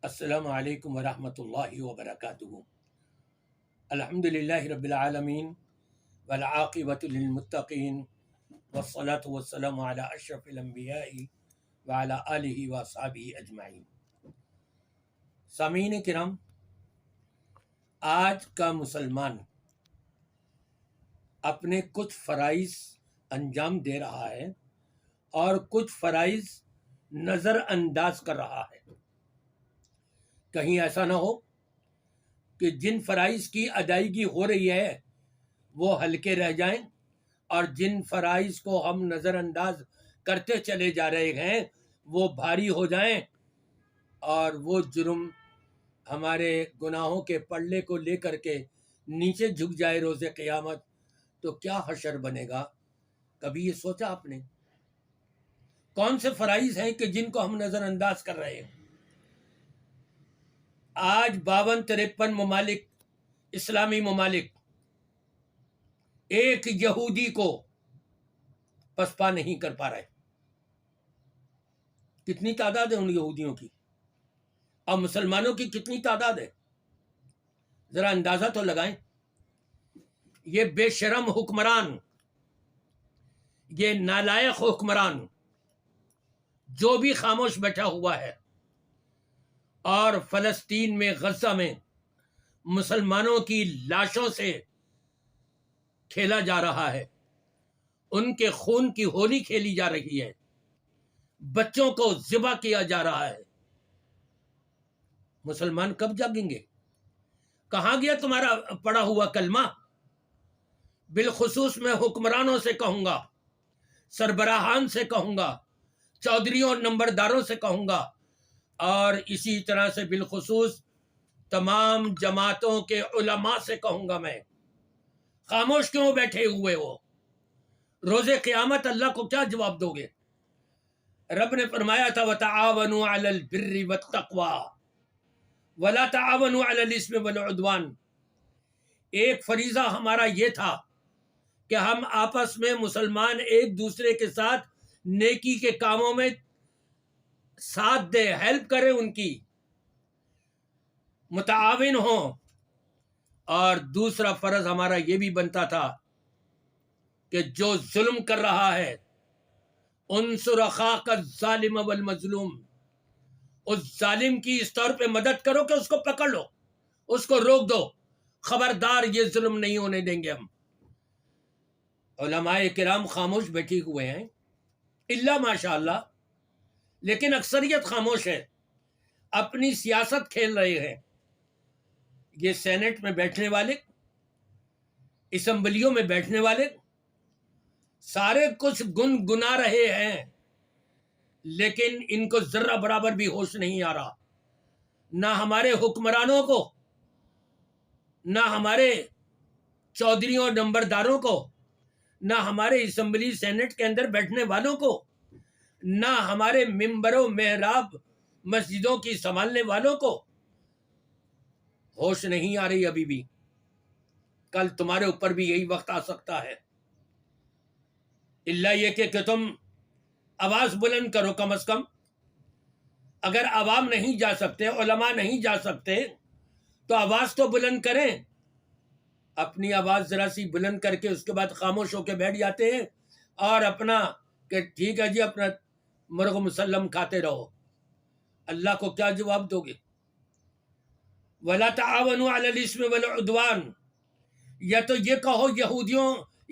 السلام علیکم ورحمۃ اللہ وبرکاتہ۔ الحمد للہ رب العالمین والعاقبۃ للمتقین والصلاة والسلام علی اشرف الانبیاء وعلی آلہ واصحابہ اجمعین۔ سامعین کرام، آج کا مسلمان اپنے کچھ فرائض انجام دے رہا ہے اور کچھ فرائض نظر انداز کر رہا ہے۔ کہیں ایسا نہ ہو کہ جن فرائض کی ادائیگی ہو رہی ہے وہ ہلکے رہ جائیں اور جن فرائض کو ہم نظر انداز کرتے چلے جا رہے ہیں وہ بھاری ہو جائیں اور وہ جرم ہمارے گناہوں کے پلڑے کو لے کر کے نیچے جھک جائے روز قیامت، تو کیا حشر بنے گا؟ کبھی یہ سوچا آپ نے؟ کون سے فرائض ہیں کہ جن کو ہم نظر انداز کر رہے ہیں؟ آج 52-53 ممالک، اسلامی ممالک، ایک یہودی کو پسپا نہیں کر پا رہے۔ کتنی تعداد ہے ان یہودیوں کی اور مسلمانوں کی کتنی تعداد ہے؟ ذرا اندازہ تو لگائیں۔ یہ بے شرم حکمران، یہ نالائق حکمران جو بھی خاموش بیٹھا ہوا ہے اور فلسطین میں، غزہ میں مسلمانوں کی لاشوں سے کھیلا جا رہا ہے، ان کے خون کی ہولی کھیلی جا رہی ہے، بچوں کو ذبح کیا جا رہا ہے، مسلمان کب جاگیں گے؟ کہاں گیا تمہارا پڑا ہوا کلمہ؟ بالخصوص میں حکمرانوں سے کہوں گا، سربراہان سے کہوں گا، چودھریوں اور نمبرداروں سے کہوں گا، اور اسی طرح سے بالخصوص تمام جماعتوں کے علماء سے کہوں گا، میں خاموش کیوں بیٹھے ہوئے ہو؟ روز قیامت اللہ کو کیا جواب دو گے؟ رب نے فرمایا تھا وَتَعَاوَنُوا عَلَى الْبِرِّ وَالتَّقْوَى وَلَا تَعَاوَنُوا عَلَى الْإِثْمِ وَالْعُدْوَانِ۔ ایک فریضہ ہمارا یہ تھا کہ ہم آپس میں مسلمان ایک دوسرے کے ساتھ نیکی کے کاموں میں ساتھ دے، ہیلپ کریں، ان کی متعاون ہوں، اور دوسرا فرض ہمارا یہ بھی بنتا تھا کہ جو ظلم کر رہا ہے انصر اخاک الظالم والمظلوم، اس ظالم کی اس طور پہ مدد کرو کہ اس کو پکڑ لو، اس کو روک دو، خبردار یہ ظلم نہیں ہونے دیں گے ہم۔ علماء کرام خاموش بیٹھے ہوئے ہیں، الا ماشاء اللہ، لیکن اکثریت خاموش ہے، اپنی سیاست کھیل رہے ہیں۔ یہ سینٹ میں بیٹھنے والے، اسمبلیوں میں بیٹھنے والے سارے کچھ گنگنا رہے ہیں، لیکن ان کو ذرہ برابر بھی ہوش نہیں آ رہا، نہ ہمارے حکمرانوں کو، نہ ہمارے چودھریوں اور نمبرداروں کو، نہ ہمارے اسمبلی سینٹ کے اندر بیٹھنے والوں کو، نہ ہمارے ممبر و محراب مسجدوں کی سنبھالنے والوں کو ہوش نہیں آ رہی ابھی بھی۔ کل تمہارے اوپر بھی یہی وقت آ سکتا ہے، اللہ یہ کہ تم آواز بلند کرو۔ کم از کم اگر عوام نہیں جا سکتے، علماء نہیں جا سکتے، تو آواز تو بلند کریں۔ اپنی آواز ذرا سی بلند کر کے اس کے بعد خاموش ہو کے بیٹھ جاتے ہیں اور اپنا کہ ٹھیک ہے جی، اپنا مرغ مسلم کھاتے رہو۔ اللہ کو کیا جواب دو گے؟ وَلَا تَعَاوَنُوا عَلَى الْإِثْمِ وَالْعُدْوَانِ، یا تو یہ کہو یہودیوں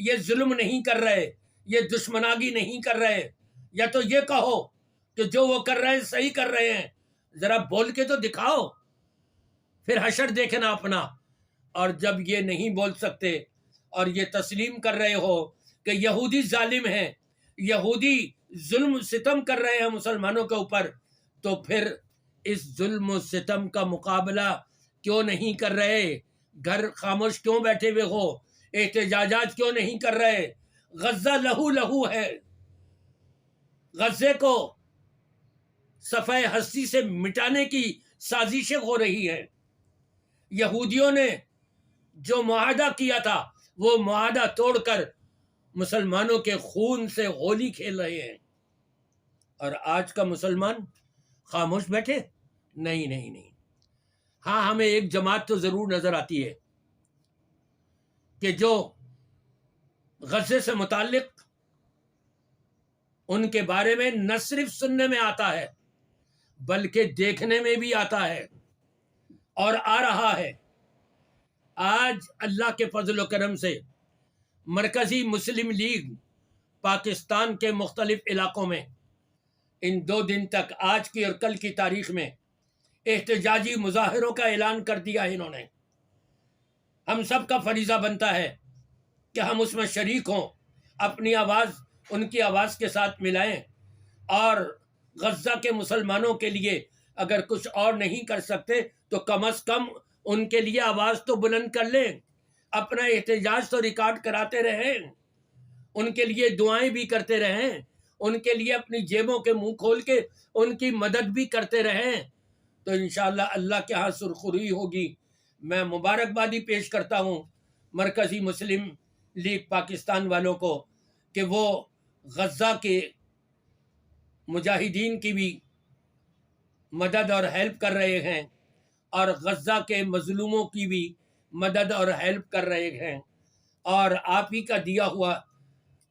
یہ ظلم نہیں کر رہے، یہ دشمناگی نہیں کر رہے، یا تو یہ کہو کہ جو وہ کر رہے ہیں صحیح کر رہے ہیں، ذرا بول کے تو دکھاؤ، پھر حشر دیکھنا اپنا۔ اور جب یہ نہیں بول سکتے اور یہ تسلیم کر رہے ہو کہ یہودی ظالم ہیں، یہودی ظلم و ستم کر رہے ہیں مسلمانوں کے اوپر، تو پھر اس ظلم و ستم کا مقابلہ کیوں نہیں کر رہے؟ گھر خاموش کیوں بیٹھے ہوئے ہو؟ احتجاجات کیوں نہیں کر رہے؟ غزہ لہو لہو ہے، غزے کو صفحہ ہستی سے مٹانے کی سازشیں ہو رہی ہیں۔ یہودیوں نے جو معاہدہ کیا تھا وہ معاہدہ توڑ کر مسلمانوں کے خون سے ہولی کھیل رہے ہیں، اور آج کا مسلمان خاموش بیٹھے، نہیں نہیں نہیں. ہاں ہمیں ایک جماعت تو ضرور نظر آتی ہے کہ جو غزے سے متعلق ان کے بارے میں نہ صرف سننے میں آتا ہے بلکہ دیکھنے میں بھی آتا ہے اور آ رہا ہے. آج اللہ کے فضل و کرم سے مرکزی مسلم لیگ پاکستان کے مختلف علاقوں میں ان 2 دن تک، آج کی اور کل کی تاریخ میں، احتجاجی مظاہروں کا اعلان کر دیا ہے. انہوں نے، ہم سب کا فریضہ بنتا ہے کہ ہم اس میں شریک ہوں، اپنی آواز ان کی آواز کے ساتھ ملائیں، اور غزہ کے مسلمانوں کے لیے اگر کچھ اور نہیں کر سکتے تو کم از کم ان کے لیے آواز تو بلند کر لیں، اپنا احتجاج تو ریکارڈ کراتے رہیں، ان کے لیے دعائیں بھی کرتے رہیں، ان کے لیے اپنی جیبوں کے منہ کھول کے ان کی مدد بھی کرتے رہیں، تو انشاءاللہ اللہ کے ہاں سرخروئی ہوگی. میں مبارکبادی پیش کرتا ہوں مرکزی مسلم لیگ پاکستان والوں کو کہ وہ غزہ کے مجاہدین کی بھی مدد اور ہیلپ کر رہے ہیں، اور غزہ کے مظلوموں کی بھی مدد اور ہیلپ کر رہے ہیں، اور آپ ہی کا دیا ہوا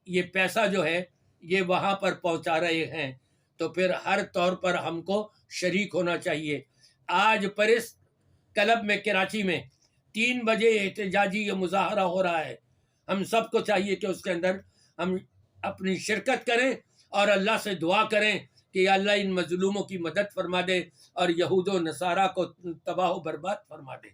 یہ پیسہ جو ہے یہ وہاں پر پہنچا رہے ہیں. تو پھر ہر طور پر ہم کو شریک ہونا چاہیے. آج پریس کلب میں کراچی میں 3 بجے احتجاجی یہ مظاہرہ ہو رہا ہے. ہم سب کو چاہیے کہ اس کے اندر ہم اپنی شرکت کریں اور اللہ سے دعا کریں کہ یا اللہ ان مظلوموں کی مدد فرما دے اور یہود و نصارہ کو تباہ و برباد فرما دے.